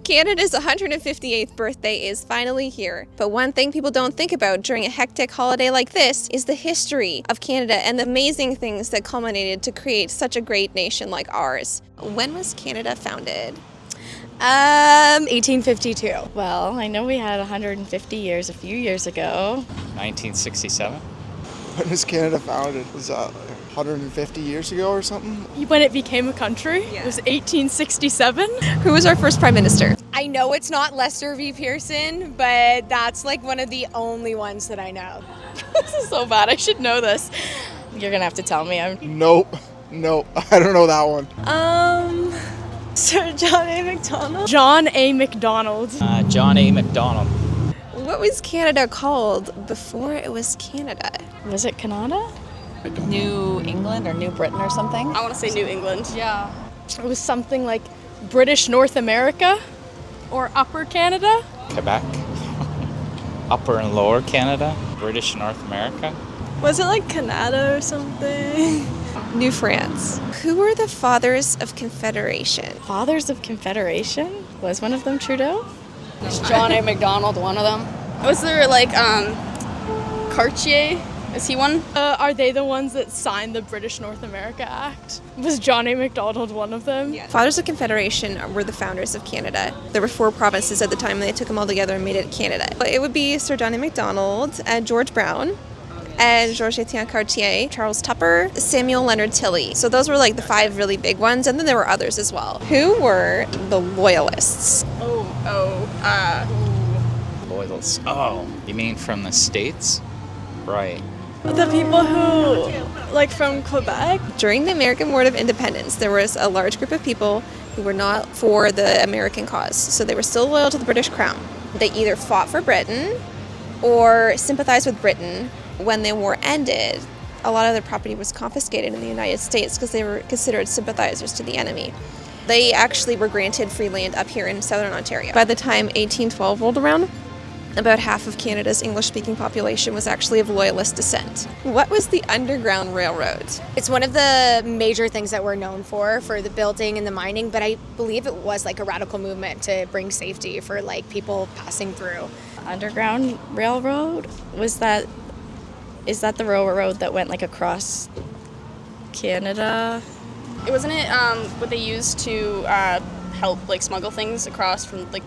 Canada's 158th birthday is finally here, but one thing people don't think about during a hectic holiday like this is the history of Canada and the amazing things that culminated to create such a great nation like ours. When was Canada founded? 1852. Well, I know we had 150 years a few years ago. 1967. When was Canada founded? Was that 150 years ago or something? When it became a country, It was 1867. Who was our first prime minister? I know it's not Lester V. Pearson, but that's like one of the only ones that I know. This is so bad. I should know this. You're going to have to tell me. Nope, I don't know that one. Sir John A. Macdonald. John A. Macdonald. John A. Macdonald. What was Canada called before it was Canada? Was it Canada? New England or New Britain or something? I want to say New England. Yeah. It was something like British North America or Upper Canada. Quebec. Upper and Lower Canada. British North America. Was it like Canada or something? New France. Who were the fathers of Confederation? Fathers of Confederation? Was one of them Trudeau? Is John A. Macdonald one of them? Was there like Cartier? Is he one? Are they the ones that signed the British North America Act? Was John A. Macdonald one of them? Yeah. Fathers of Confederation were the founders of Canada. There were 4 provinces at the time, and they took them all together and made it Canada. It would be Sir John A. Macdonald, and George Brown, and Georges-Étienne Cartier, Charles Tupper, Samuel Leonard Tilley. So those were like the 5 really big ones, and then there were others as well. Who were the loyalists? Loyalists. Oh, you mean from the States? Right. The people who, like from Quebec? During the American War of Independence, there was a large group of people who were not for the American cause. So they were still loyal to the British Crown. They either fought for Britain or sympathized with Britain. When the war ended, a lot of their property was confiscated in the United States because they were considered sympathizers to the enemy. They actually were granted free land up here in southern Ontario. By the time 1812 rolled around, about half of Canada's English-speaking population was actually of Loyalist descent. What was the Underground Railroad? It's one of the major things that we're known for the building and the mining, but I believe it was like a radical movement to bring safety for like people passing through. Underground Railroad? Is that the railroad that went like across Canada? Wasn't it what they used to help like smuggle things across from like,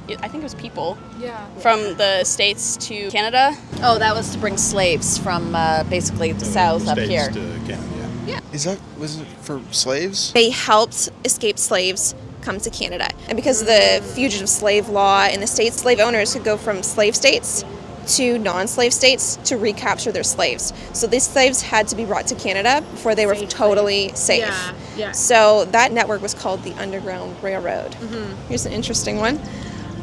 I think it was people. Yeah. From the States to Canada. Oh, that was to bring slaves from basically the south up here. To Canada, yeah. Was it for slaves? They helped escaped slaves come to Canada. And because of the fugitive slave law in the States, slave owners could go from slave states to non-slave states to recapture their slaves. So these slaves had to be brought to Canada before they were totally safe. Yeah. So that network was called the Underground Railroad. Mm-hmm. Here's an interesting one.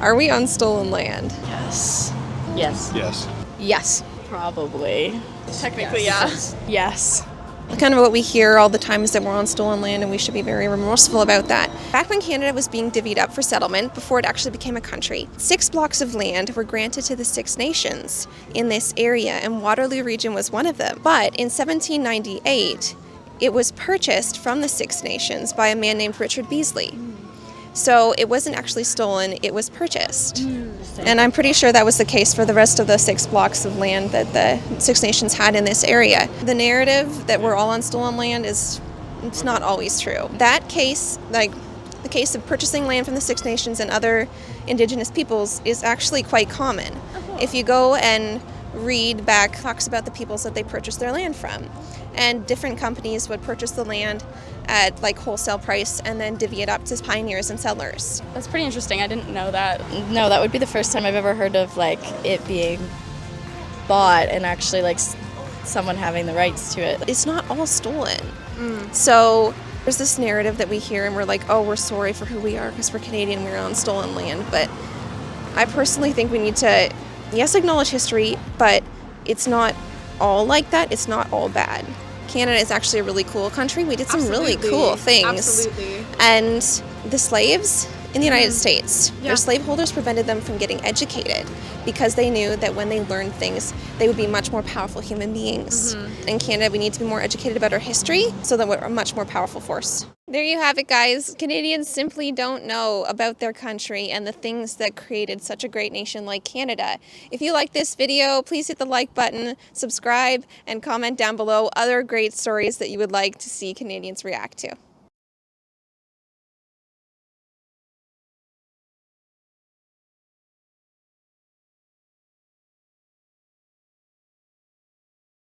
Are we on stolen land? Yes. Yes. Probably. Technically, yes. Yes. Kind of what we hear all the time is that we're on stolen land, and we should be very remorseful about that. Back when Canada was being divvied up for settlement, before it actually became a country, 6 blocks of land were granted to the Six Nations in this area, and Waterloo region was one of them. But in 1798, it was purchased from the Six Nations by a man named Richard Beasley. So it wasn't actually stolen, it was purchased. And I'm pretty sure that was the case for the rest of the 6 blocks of land that the Six Nations had in this area. The narrative that we're all on stolen land it's not always true. That case, like the case of purchasing land from the Six Nations and other Indigenous peoples, is actually quite common. If you go and read back, talks about the peoples that they purchased their land from. And different companies would purchase the land at like wholesale price and then divvy it up to pioneers and settlers. That's pretty interesting. I didn't know that. No, that would be the first time I've ever heard of like it being bought and actually like someone having the rights to it. It's not all stolen. So there's this narrative that we hear and we're like, oh, we're sorry for who we are because we're Canadian, we're on stolen land. But I personally think we need to, yes, acknowledge history, but it's not all like that. It's not all bad. Canada is actually a really cool country. We did some really cool things. Absolutely. And the slaves, in the United States. Their slaveholders prevented them from getting educated because they knew that when they learned things, they would be much more powerful human beings. In Canada, we need to be more educated about our history so that we're a much more powerful force. There you have it, guys. Canadians simply don't know about their country and the things that created such a great nation like Canada. If you like this video, please hit the like button, subscribe, and comment down below other great stories that you would like to see Canadians react to.